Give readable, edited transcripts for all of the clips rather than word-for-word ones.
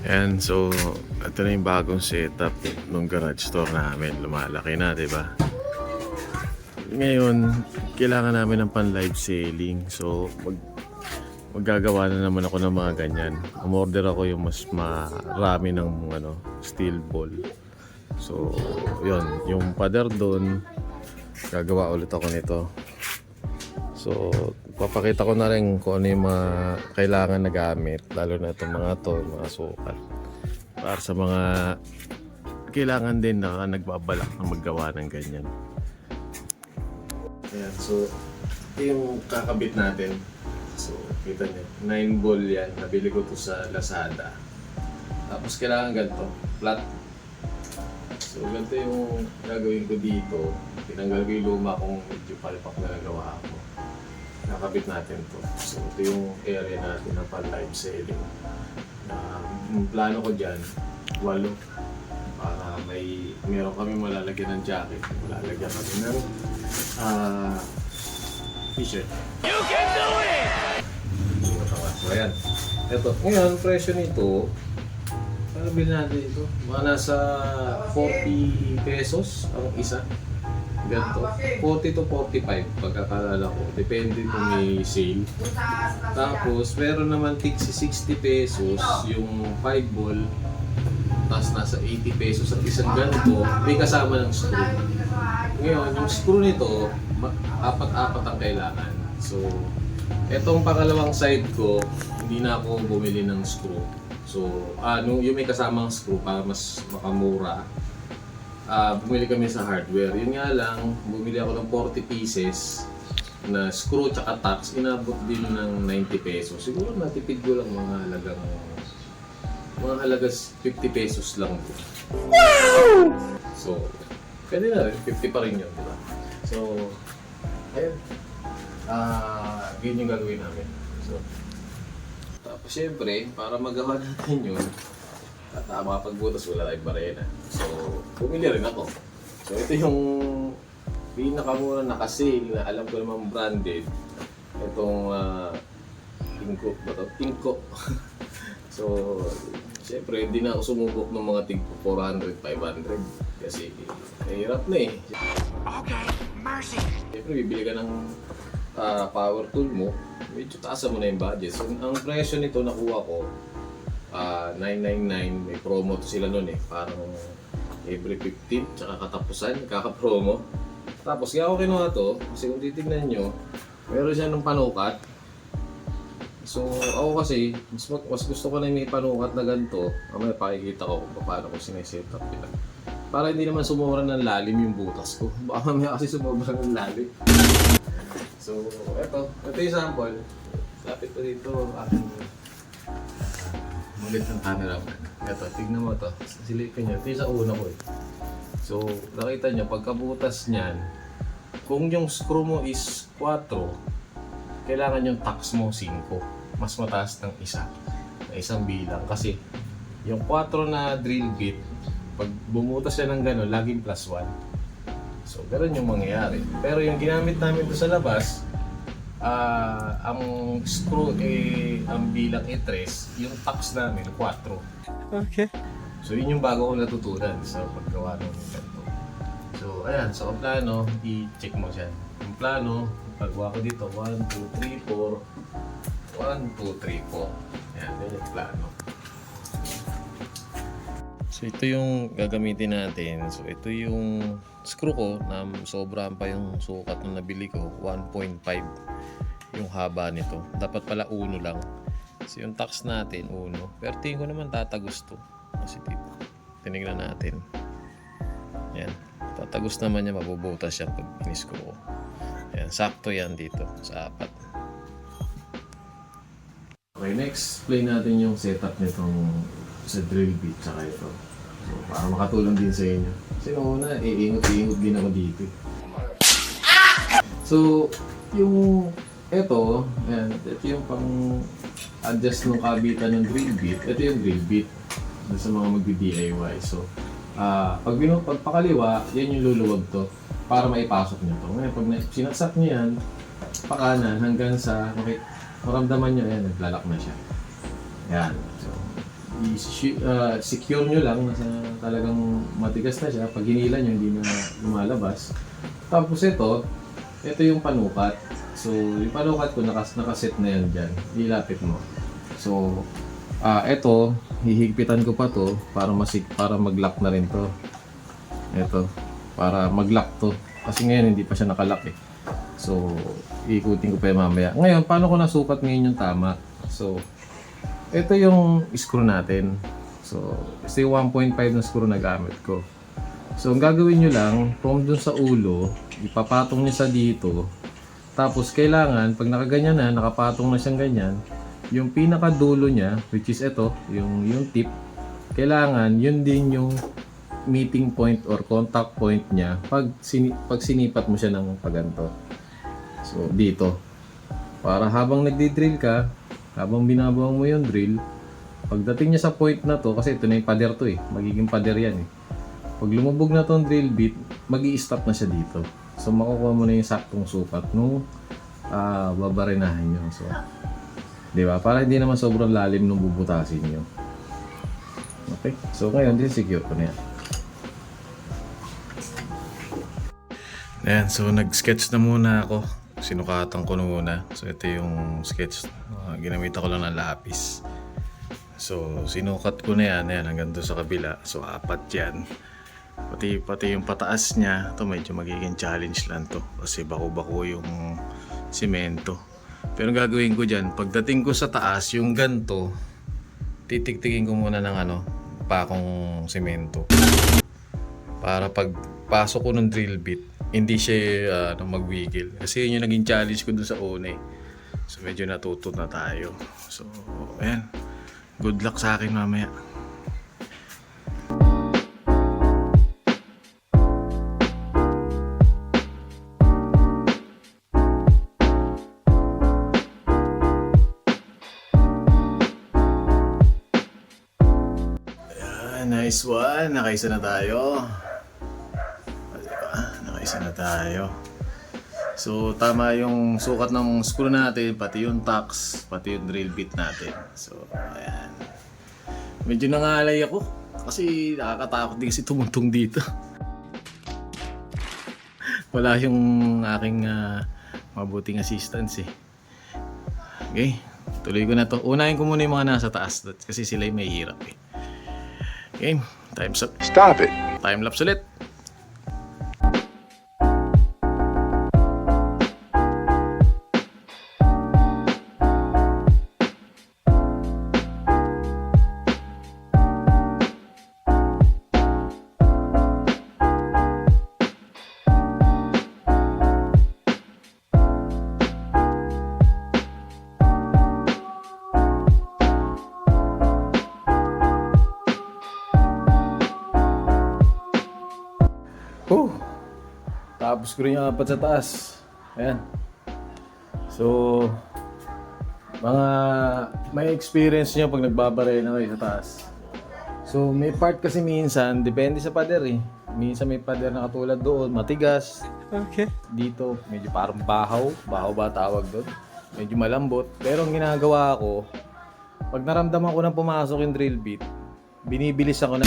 Ayan, so ito na yung bagong setup ng garage door namin. Lumalaki na, di ba? Ngayon, kailangan namin ng pan live selling. So, maggagawa na naman ako ng mga ganyan. Umorder ako yung mas marami ng steel ball. So, yun, yung pader doon, gagawa ulit ako nito. So, papakita ko na rin kung ano yung mga kailangan na gamit, lalo na itong mga to, mga sukat. Para sa mga kailangan din na nagbabalak na maggawa ng ganyan. Ayan, so ito yung kakabit natin. So, kita nyo, 9 ball yan. Nabili ko to sa Lazada. Tapos kailangan ganito, flat. So, ganito yung gagawin ko dito. Tinanggal ko yung luma kung medyo palpak na nagawa ako. Nakabit natin to. So, ito yung area natin na pan-live selling. Yung plano ko dyan, 8. Para meron kami malalagyan ng jacket. Malalagyan kami ng t-shirt. You can do it! So, ayan. Ito. Ngayon, presyo nito, ano bilhin natin ito? Mga nasa 40 pesos ang isa. Ganito. 40 to 45 pagkakalala ko. Depende kung may sale. Tapos, meron naman tig si 60 pesos yung 5 ball. Tapos nasa 80 pesos at isang ganito. May kasama ng screw. Ngayon, yung screw nito, 4-4 ang kailangan. So, etong pangalawang side ko, hindi na ako bumili ng screw. So, yung may kasamang screw para mas makamura. Bumili kami sa hardware. Yun nga lang, bumili ako ng 40 pieces na screw tsaka tacks. Inabot din ng 90 pesos. Siguro natipid ko lang mga halagas 50 pesos lang po. Wow! So, pwede na rin. 50 pa rin yun, di ba? So, ayun. Yun yung gagawin namin. So, tapos syempre, para magawa natin yun, at makapagbutas wala tayong barena. So, bumili rin ako. So, ito yung pinakamura naka-sale na alam ko naman branded. Itong Inco ba ito? Inco. So, siyempre, hindi na ako sumubok ng mga tig 400, 500. Kasi, hirap na eh. Okay, mercy. Siyempre, bibili ka ng power tool mo. Medyo taasan mo na yung budget. So, ang presyo nito nakuha ko, 999, may promo to sila nun eh. Parang every 15, tsaka katapusan, kaka-promo. Tapos, kaya ako kinuha to, kasi kung titignan nyo, meron siya ng panukat. So, ako kasi, mas gusto ko na may panukat na ganito. Mamaya pakikita ko kung paano ko sineset up nila. Para hindi naman sumobra ng lalim yung butas ko. Baka mamaya kasi sumobra ng lalim. So, ito yung sample. Lapit ko dito aking mulit ng camera. Ito, tignan mo ito. Silipin nyo. Ito yung sa una ko eh. So, nakita nyo, pagkabutas niyan, kung yung screw mo is 4, kailangan yung tax mo 5. Mas mataas ng isang bilang. Kasi, yung 4 na drill bit, pag bumutas siya ng gano'n, laging +1. So, gano'n yung mangyayari. Pero yung ginamit namin ito sa labas, ang screw ang bilang 3, yung tax namin 4. Okay. So yun yung bago ko natutunan sa paggawa ng ganito. So ayan, so ang plano, i-check mo siya. Yung plano, paggawa ko dito, 1, 2, 3, 4. 1, 2, 3, 4. Ayan, yun yung plano. So ito yung gagamitin natin. So ito yung screw ko na sobrang pa yung sukat na nabili ko, 1.5 yung haba nito. Dapat pala 1 lang. So yung tax natin 1. Pero tingin ko naman tatagos to. Kasi dito, tinignan natin. Yan. Tatagos naman niya, mabubutas siya pag in-screw ko. Yan, sakto yan dito sa 4. Okay, next play natin yung setup nitong sa drill bit tsaka ito. So, para makatulong din sa inyo. Kasi noong una, iingot-iingot din ako dito. So, yung ito, ayan, ito yung pang-adjust ng kabitan ng drill bit. Ito yung drill bit sa mga mag-DIY. So, pag pakaliwa, yan yung luluwag to para maipasok nyo to. Ngayon, pag sinaksak nyo yan, pakanan hanggang sa, maramdaman nyo, ayan, naglalak na siya. Yan. So, secure nyo lang na talagang matigas na siya. Pag hinila nyo, hindi na lumalabas. Tapos ito yung panukat. So, yung panukat ko, nakaset na yan dyan. Ilapit mo. So, ito, hihigpitan ko pa to para mag-lock na rin to. Ito, para mag-lock to. Kasi ngayon, hindi pa siya nakalock eh. So, iikutin ko pa yung mamaya. Ngayon, paano ko nasukat ngayon yung tama? So, ito yung screw natin. So, ito yung 1.5 na screw na gamit ko. So, ang gagawin nyo lang, from dun sa ulo, ipapatong nyo sa dito. Tapos, kailangan, pag nakaganyan na, nakapatong na siyang ganyan, yung pinakadulo niya, which is ito, yung tip, kailangan, yun din yung meeting point or contact point niya pag sinipat mo siya ng paganto. So, dito. Para habang nagdi-drill ka, habang binabuang mo yung drill, pagdating niya sa point na to, kasi ito na yung pader to eh, magiging pader yan eh. Pag lumubog na tong drill bit, magi-stop na siya dito. So, makukuha mo na yung saktong sukat nung babarinahin nyo. So, di ba? Para hindi naman sobrang lalim nung bubutasin nyo. Okay? So, ngayon, din-secure ko na yan. Ayan, so nag-sketch na muna ako. Sinukatan ko na muna. So ito yung sketch. Ginamitan ko lang ng lapis. So sinukat ko na yan. Ayan, hanggang doon sa kabila. So 4 yan. Pati yung pataas niya. Ito medyo magiging challenge lang to. Kasi bako-bako yung simento. Pero gagawin ko dyan, pagdating ko sa taas, yung ganto, titiktikin ko muna ng pakong simento. Para pag pasok ko ng drill bit, hindi siya magwigil. Kasi yun yung naging challenge ko dun sa una eh. So medyo natuto na tayo. So ayan. Good luck sa akin mamaya. Ayan, nice one. Nakaisa na tayo. Nakaisa na tayo. So tama yung sukat ng screw natin, pati yung tacks, pati yung drill bit natin. So ayan. Medyo nangalay ako kasi nakakatakot din kasi tumuntong dito. Wala yung aking mabuting assistance eh. Okay, tuloy ko na to. Unahin ko muna yung mga nasa taas kasi sila yung may hirap eh. Okay, time's up. Stop it. Time lapse ulit. Tapos ko rin yung 4 sa taas. Ayan. So, mga may experience nyo pag nagbabaril na kayo sa taas. So, may part kasi minsan, depende sa pader eh. Minsan may pader na katulad doon, matigas. Okay. Dito, medyo parang bahaw. Bahaw ba tawag doon? Medyo malambot. Pero ang ginagawa ko, pag naramdaman ko na pumasok yung drill bit, binibilis ako na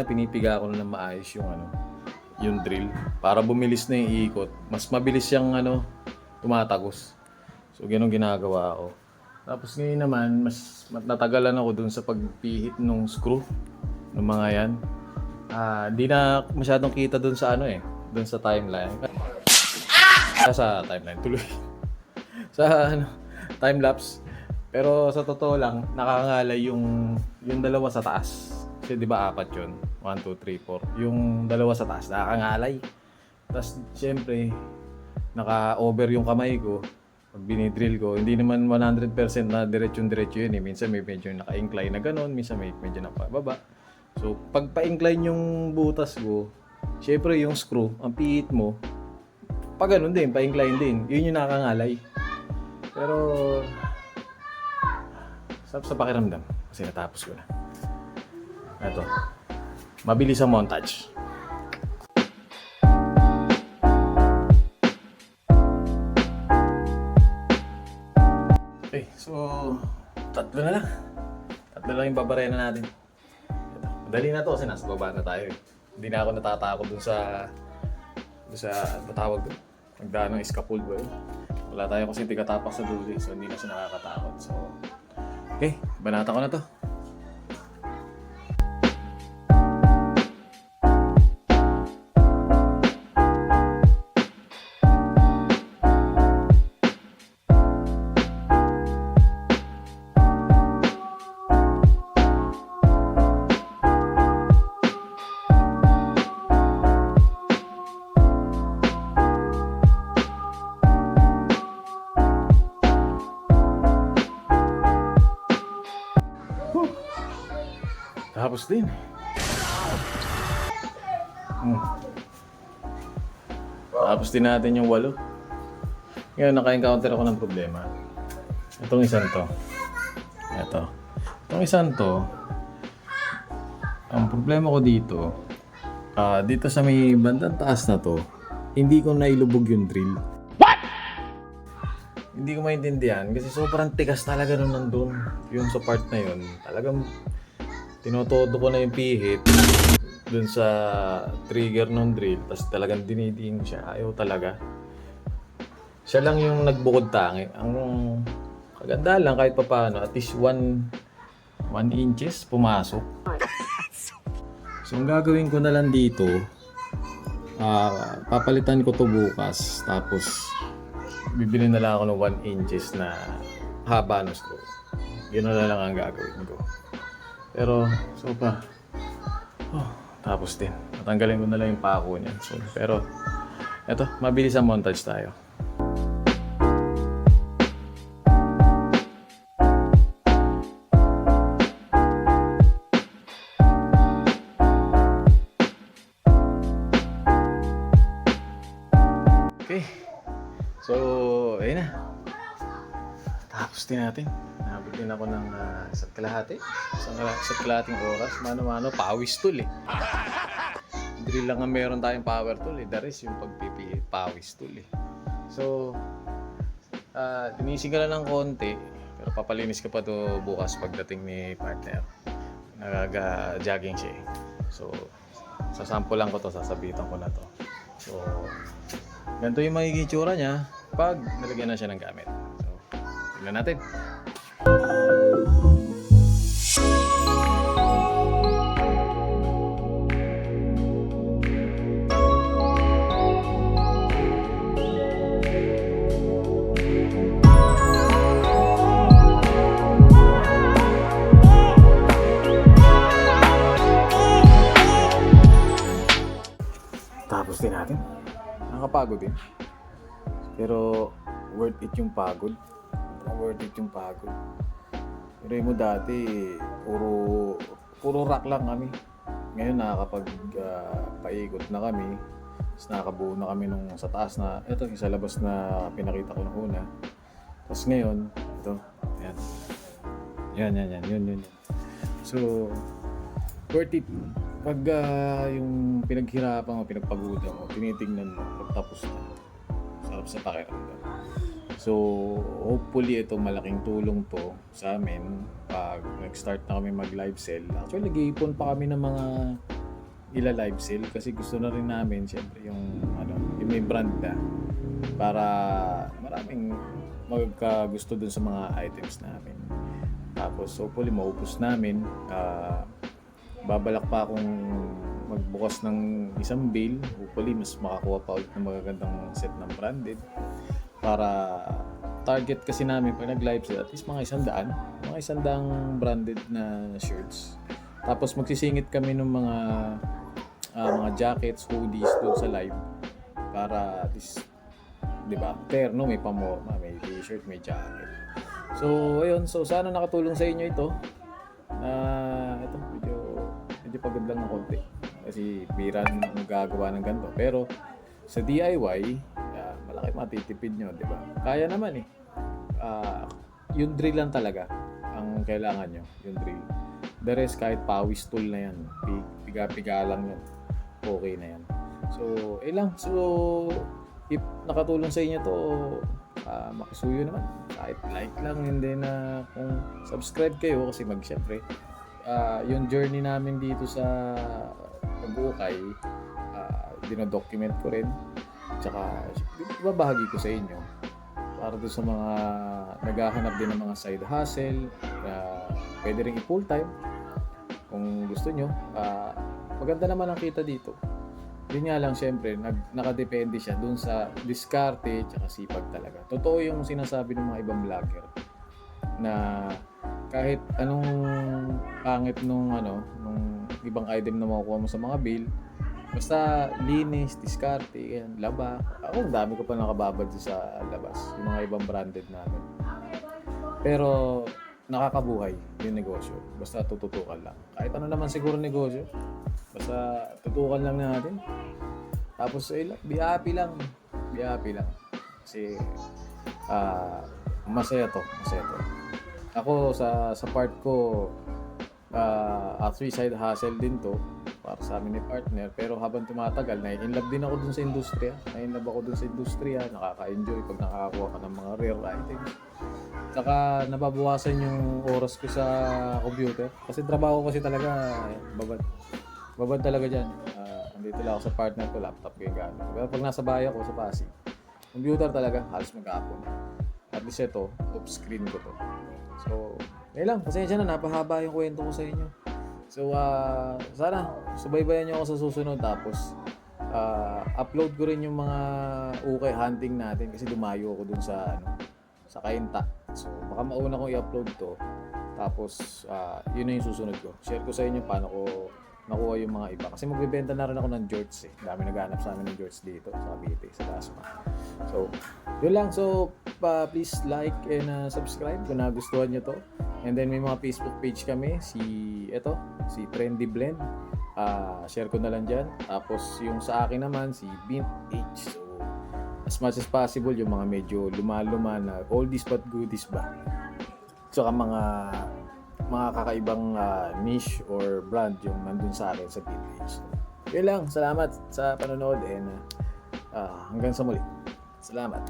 pinipiga ko na maayos yung drill para bumilis na yung ikot. Mas mabilis siyang tumatagos. So ganun ginagawa ko. Tapos ngayon naman mas natagalan ako dun sa pagpihit ng screw ng mga yan. Di na masyadong kita dun sa dun sa timeline. Sa timeline tuloy. Sa time lapse. Pero sa totoo lang nakakangalay yung dalawa sa taas. Kasi di ba 4 yun? 1, 2, 3, 4. Yung dalawa sa taas, nakakangalay. Tapos, syempre, naka-over yung kamay ko. Pag binidrill ko, hindi naman 100% na diretso yun eh. Minsan may medyo naka-incline na gano'n, minsan may medyo napababa. So, pag pa-incline yung butas ko, syempre yung screw, ang pihit mo, pa gano'n din, pa-incline din. Yun yung nakakangalay. Pero, sa pakiramdam, kasi natapos ko na. Ito. Mabilis ang montage. Okay, so tatlo na lang Ito lang yung babarena natin. Ito. Madali na to kasi nasa baba na tayo eh. Hindi na ako natatakot dun sa ano tawag doon? Magdaan ng scaffold ba yun? Wala tayo kasi tigatapak sa dulo so hindi na siya nakakatakot. So, okay, banata ko na to. Tapos din. Tapos din natin yung 8. Ngayon, naka-encounter ako ng problema. Itong isang to. Ito. Itong isang to, ang problema ko dito, dito sa may bandang taas na to, hindi ko nailubog yung drill. What? Hindi ko maintindihan kasi sobrang tigas talaga nung nandun. Yung sa part na yun, talagang tinotodo ko na yung pihit dun sa trigger ng drill, tapos talagang dinidiin siya. Ayaw talaga. Siya lang yung nagbukod tangi. Ang kaganda lang kahit papaano, at least 1 inches pumasok. So ang gagawin ko na lang dito, papalitan ko to bukas, tapos bibili na lang ako ng 1 inches na haba ng screw. Yun na lang ang gagawin ko. Pero, so pa. Tapos din. Natanggalin ko na lang yung pako niyan. So, pero, eto, mabilis ang montage tayo. Okay. So, ayun na. Tapos din natin. Nabot din ako ng isa't kalahati. Isa't kalahating oras. Mano-mano, pawis tool eh. Drill lang ang meron tayong power tool eh. The rest yung pagpipihit, pawis tool eh. So, linisin ka lang ng konti. Pero papalinis ka pa to bukas pagdating ni partner. Nagaga-jogging siya eh. So, sasample lang ko to, sasabitan ko na to. So, ganito yung magiging tsura niya pag nalagyan na siya ng gamit. So, tignan natin. Tapos din natin. Nakakapagod din. Pero worth it yung pagod. Worth it yung pagod. Pero mo dati, puro rock lang kami. Ngayon nakakapag paikot na kami. Tapos nakakabuo na kami nung sa taas na, ito yung sa labas na pinakita ko nung una. Tapos ngayon, ito, yan. Yun. So, worth it. Pag yung pinaghirapan mo, pinagpagudan mo, tinitingnan mo, pagtapos na, sarap sa pakiramdam. So, hopefully ito malaking tulong to sa amin pag nag-start na kami mag-live sell. Actually, nag-iipon pa kami ng mga ila-live sell kasi gusto na rin namin syempre yung may brand na para maraming magkagusto dun sa mga items namin. Tapos, hopefully maubos namin. Babalak pa akong magbukas ng isang bale. Hopefully, mas makakuha pa ulit ng magagandang set ng branded. Para target kasi namin pag nag-live sale, at least mga 100 branded na shirts. Tapos magsisingit kami ng mga jackets, hoodies doon sa live. Para at least, di ba, terno, may pamorma, may t-shirt, may jacket. So, ayun. So, sana nakatulong sa inyo ito. Ito, medyo pagod lang ng konti. Kasi bira naman magagawa ng ganito. Pero, sa DIY, malaki matitipid nyo, di ba? Kaya naman eh. Yung drill lang talaga ang kailangan nyo, yung drill. The rest, kahit pawis tool na yan, piga-piga lang yan, okay na yan. So, lang. So, if nakatulong sa inyo to, makisuyo naman. Kahit like lang, hindi na kung subscribe kayo kasi syempre, yung journey namin dito sa pag-uukay, dinodocument ko rin. Tsaka, ibabahagi ko sa inyo para doon sa mga naghahanap din ng mga side hustle, pwede rin i-full time kung gusto nyo. Maganda naman ang kita dito. Yun nga lang, syempre, nakadepende siya dun sa diskarte tsaka sipag talaga. Totoo yung sinasabi ng mga ibang vlogger na kahit anong pangit nung ibang item na makukuha mo sa mga bill, basta linis, diskarte, yan, laba. Ako, ang dami ko pa nakababad sa labas, yung mga ibang branded natin. Pero nakakabuhay yung negosyo. Basta tututukan lang. Kahit ano naman siguro negosyo, basta tutukan lang natin. Tapos be happy lang. Be happy lang. Kasi masaya to. Ako sa part ko, actually side hustle din to para sa amin ni partner. Pero habang tumatagal, na-inlove din ako dun sa industriya. Nakaka-enjoy pag nakakakuha ka ng mga rare items. Saka nababawasan yung oras ko sa computer. Kasi trabaho kasi talaga, babad talaga dyan. Andito lang ako sa partner ko, laptop ko yung gamit. Pero pag nasa bahay ako sa Pasig, computer talaga, halos maghapon. At least ito, off-screen ko to. So, yun lang, pasensya na, napahaba yung kwento ko sa inyo. So, sana, subaybayan nyo ako sa susunod. Tapos, upload ko rin yung mga ukay hunting natin kasi dumayo ako dun sa Kainta. So, baka mauna kong i-upload to. Tapos, yun na yung susunod ko. Share ko sa inyo paano ko nakuha yung mga iba. Kasi magbibenta na rin ako ng jorts eh. Dami naghanap sa amin ng jorts dito sa Cavite, sa Dasma. So, yun lang. So, please like and subscribe kung nagustuhan nyo to. And then may mga Facebook page kami. Si Trendy Blend. Share ko na lang dyan. Tapos yung sa akin naman, si Bint H. So, as much as possible, yung mga medyo luma-luma na oldies but goodies ba. Tsaka mga kakaibang niche or brand yung nandun sa akin sa Bint H. So, yun lang. Salamat sa panonood and hanggang sa muli. Salamat.